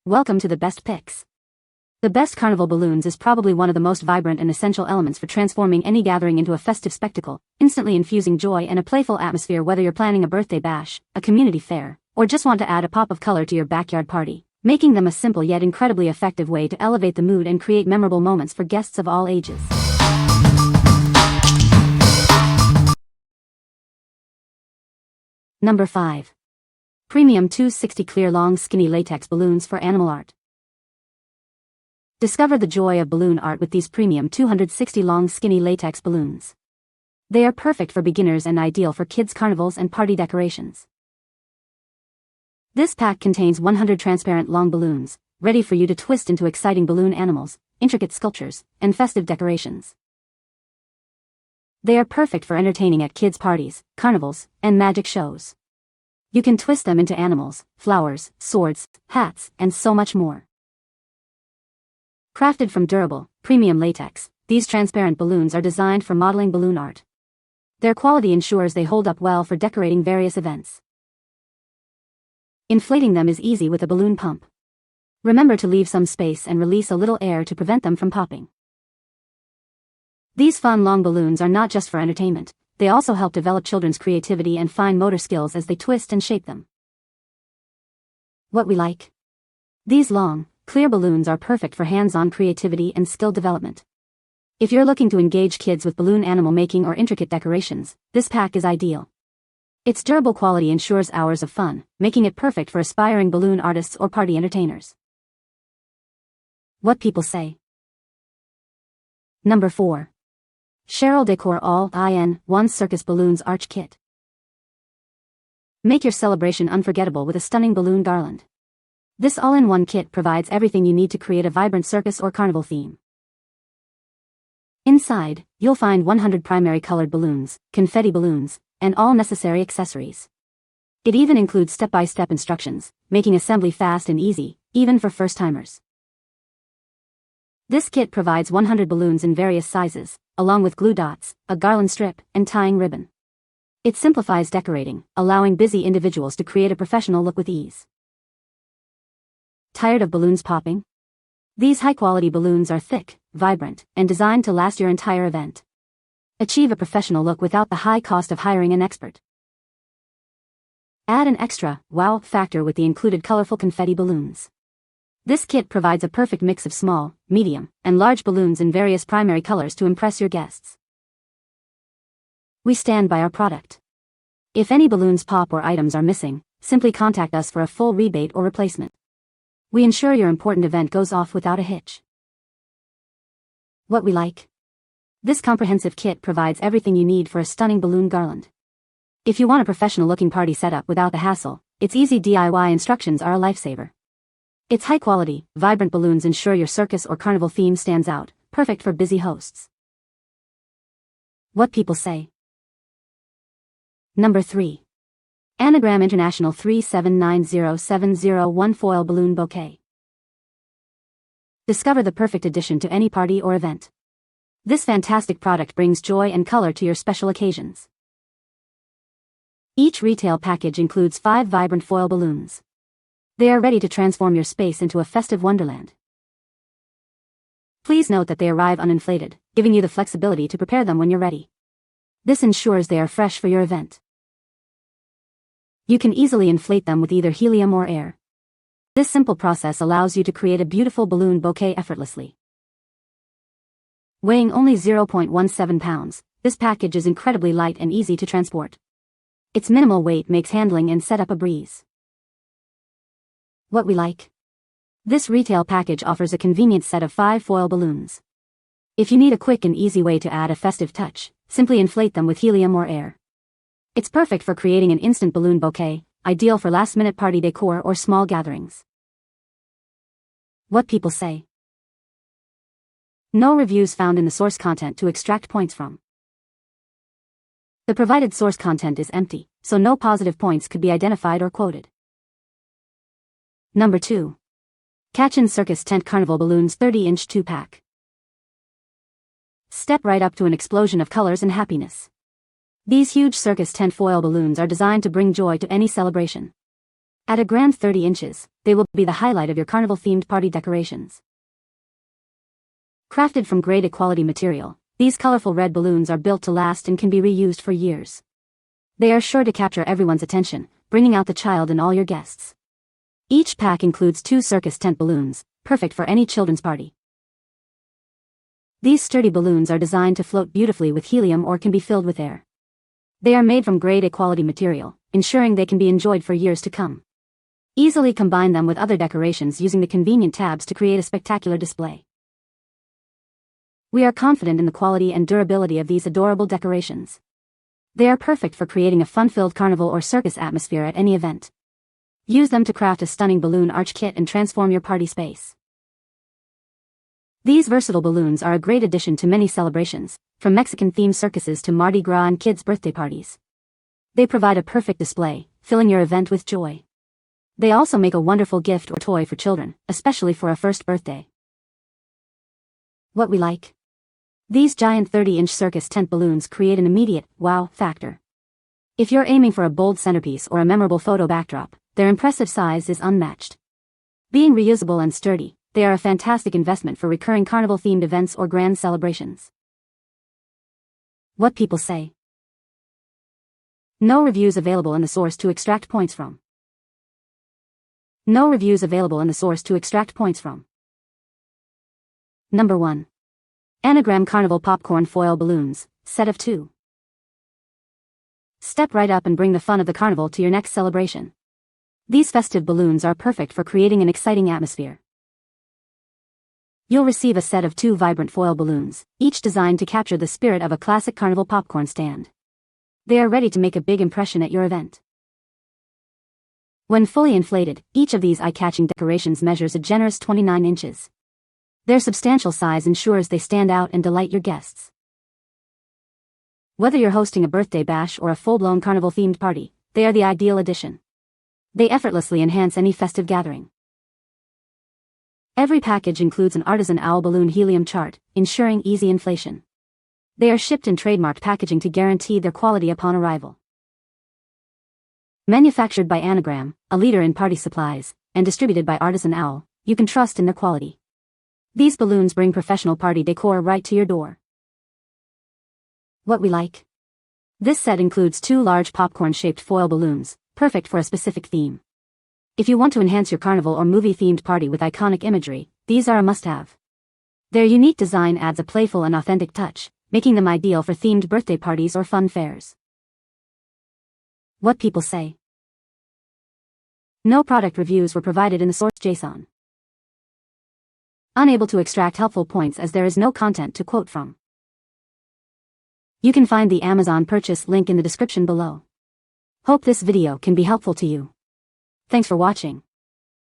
Welcome to the best picks. The best Carnival Balloons is probably one of the most vibrant and essential elements for transforming any gathering into a festive spectacle, instantly infusing joy and a playful atmosphere. Whether you're planning a birthday bash, a community fair, or just want to add a pop of color to your backyard party, making them a simple yet incredibly effective way to elevate the mood and create memorable moments for guests of all ages. Number 5. Premium 260 Clear Long Skinny Latex Balloons for Animal Art. Discover the joy of balloon art with these premium 260 long skinny latex balloons. They are perfect for beginners and ideal for kids' carnivals and party decorations. This pack contains 100 transparent long balloons, ready for you to twist into exciting balloon animals, intricate sculptures, and festive decorations. They are perfect for entertaining at kids' parties, carnivals, and magic shows. You can twist them into animals, flowers, swords, hats, and so much more. Crafted from durable, premium latex, these transparent balloons are designed for modeling balloon art. Their quality ensures they hold up well for decorating various events. Inflating them is easy with a balloon pump. Remember to leave some space and release a little air to prevent them from popping. These fun long balloons are not just for entertainment, they also help develop children's creativity and fine motor skills as they twist and shape them. What we like. These long, clear balloons are perfect for hands-on creativity and skill development. If you're looking to engage kids with balloon animal making or intricate decorations, this pack is ideal. Its durable quality ensures hours of fun, making it perfect for aspiring balloon artists or party entertainers. What people say. Number 4. Sheryl Décor All-in-One Circus Balloons Arch Kit. Make your celebration unforgettable with a stunning balloon garland. This all-in-one kit provides everything you need to create a vibrant circus or carnival theme. Inside, you'll find 100 primary colored balloons, confetti balloons, and all necessary accessories. It even includes step-by-step instructions, making assembly fast and easy, even for first-timers. This kit provides 100 balloons in various sizes, along with glue dots, a garland strip, and tying ribbon. It simplifies decorating, allowing busy individuals to create a professional look with ease. Tired of balloons popping? These high-quality balloons are thick, vibrant, and designed to last your entire event. Achieve a professional look without the high cost of hiring an expert. Add an extra wow factor with the included colorful confetti balloons. This kit provides a perfect mix of small, medium, and large balloons in various primary colors to impress your guests. We stand by our product. If any balloons pop or items are missing, simply contact us for a full rebate or replacement. We ensure your important event goes off without a hitch. What we like. This comprehensive kit provides everything you need for a stunning balloon garland. If you want a professional-looking party setup without the hassle, its easy DIY instructions are a lifesaver. Its high-quality, vibrant balloons ensure your circus or carnival theme stands out, perfect for busy hosts. What people say. Number 3. Anagram International 3790701 Foil Balloon Bouquet. Discover the perfect addition to any party or event. This fantastic product brings joy and color to your special occasions. Each retail package includes 5 vibrant foil balloons. They are ready to transform your space into a festive wonderland. Please note that they arrive uninflated, giving you the flexibility to prepare them when you're ready. This ensures they are fresh for your event. You can easily inflate them with either helium or air. This simple process allows you to create a beautiful balloon bouquet effortlessly. Weighing only 0.17 pounds, this package is incredibly light and easy to transport. Its minimal weight makes handling and setup a breeze. What we like. This retail package offers a convenient set of 5 foil balloons. If you need a quick and easy way to add a festive touch, simply inflate them with helium or air. It's perfect for creating an instant balloon bouquet, ideal for last-minute party decor or small gatherings. What people say. No reviews found in the source content to extract points from. The provided source content is empty, so no positive points could be identified or quoted. Number 2. Katchon Circus Tent Carnival Balloons 30-inch 2-pack. Step right up to an explosion of colors and happiness. These huge circus tent foil balloons are designed to bring joy to any celebration. At a grand 30 inches, they will be the highlight of your carnival-themed party decorations. Crafted from great quality material, these colorful red balloons are built to last and can be reused for years. They are sure to capture everyone's attention, bringing out the child in all your guests. Each pack includes 2 circus tent balloons, perfect for any children's party. These sturdy balloons are designed to float beautifully with helium or can be filled with air. They are made from grade quality material, ensuring they can be enjoyed for years to come. Easily combine them with other decorations using the convenient tabs to create a spectacular display. We are confident in the quality and durability of these adorable decorations. They are perfect for creating a fun-filled carnival or circus atmosphere at any event. Use them to craft a stunning balloon arch kit and transform your party space. These versatile balloons are a great addition to many celebrations, from Mexican-themed circuses to Mardi Gras and kids' birthday parties. They provide a perfect display, filling your event with joy. They also make a wonderful gift or toy for children, especially for a first birthday. What we like? These giant 30-inch circus tent balloons create an immediate wow factor. If you're aiming for a bold centerpiece or a memorable photo backdrop, their impressive size is unmatched. Being reusable and sturdy, they are a fantastic investment for recurring carnival-themed events or grand celebrations. What people say. No reviews available in the source to extract points from. No reviews available in the source to extract points from. Number 1. Anagram Carnival Popcorn Foil Balloons, set of 2. Step right up and bring the fun of the carnival to your next celebration. These festive balloons are perfect for creating an exciting atmosphere. You'll receive a set of 2 vibrant foil balloons, each designed to capture the spirit of a classic carnival popcorn stand. They are ready to make a big impression at your event. When fully inflated, each of these eye-catching decorations measures a generous 29 inches. Their substantial size ensures they stand out and delight your guests. Whether you're hosting a birthday bash or a full-blown carnival-themed party, they are the ideal addition. They effortlessly enhance any festive gathering. Every package includes an artisan owl balloon helium chart, ensuring easy inflation. They are shipped in trademarked packaging to guarantee their quality upon arrival. Manufactured by Anagram, a leader in party supplies, and distributed by Artisan Owl, you can trust in their quality. These balloons bring professional party decor right to your door. What we like? This set includes 2 large popcorn-shaped foil balloons, perfect for a specific theme. If you want to enhance your carnival or movie-themed party with iconic imagery, these are a must-have. Their unique design adds a playful and authentic touch, making them ideal for themed birthday parties or fun fairs. What people say. No product reviews were provided in the source JSON. Unable to extract helpful points as there is no content to quote from. You can find the Amazon purchase link in the description below. Hope this video can be helpful to you. Thanks for watching.